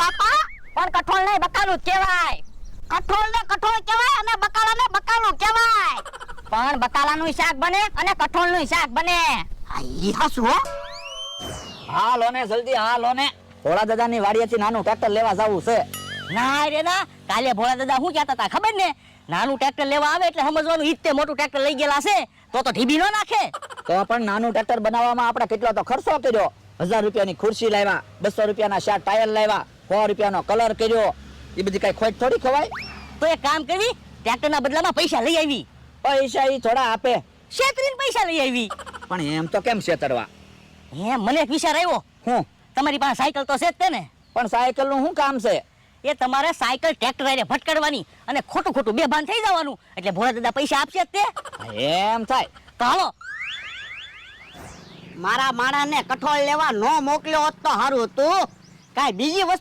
બાપા પણ કઠોળ ને બકાલું જ કહેવાય. કઠોળ ને કઠોળ કહેવાય અને બકાલા ને બકાલું કહેવાય. પણ બકાલાનું શાક બને અને કઠોળનું શાક બને. ઈ હાસુ હો. હાલો ને જલ્દી હાલો ને, ભોળા દાદાની વાડીએથી નાનું ટ્રેક્ટર લેવા જવું છે. ના રે ના, કાલે ભોળા દાદા શું કહેતા હતા ખબર ને? નાનું ટ્રેક્ટર લેવા આવે એટલે સમજવાનું ઈ તે મોટું ટ્રેક્ટર લઈ ગયેલા છે તો ઢીબી ન નાખે. તો પણ નાનું ટ્રેક્ટર બનાવવામાં આપણે કેટલો તો ખર્ચો કર્યો. 1000 રૂપિયાની ખુરશી લાવ્યા, 200 રૂપિયાના 4 ટાયર લાવ્યા, 100 રૂપિયાનો કલર કર્યો. એ બધી કઈ ખોટ થોડી ખવાય. તો એક કામ કરવી, ટ્રેક્ટરના બદલામાં પૈસા લઈ આવી. પૈસા ઈ થોડા આપે. છેતરીને પૈસા લઈ આવી. પણ એમ તો કેમ છેતરવા? મને એક વિચાર આવ્યો. હું? તમારી પાસે સાયકલ તો છે જ તે ને? પણ સાયકલ નું શું કામ છે? એ તમારે સાયકલ ટ્રેક્ટર આરે ભટકાડવાની અને ખોટું ખોટું બેભાન થઈ જવાનું એટલે ભોળા દાદા પૈસા આપશે જ તે. એમ થાય તો હાલો. મારા માણાને કઠોળ લેવા નો મોકલ્યો હોત તો સારું હતું. કાંઈ બીજી વસ્તુ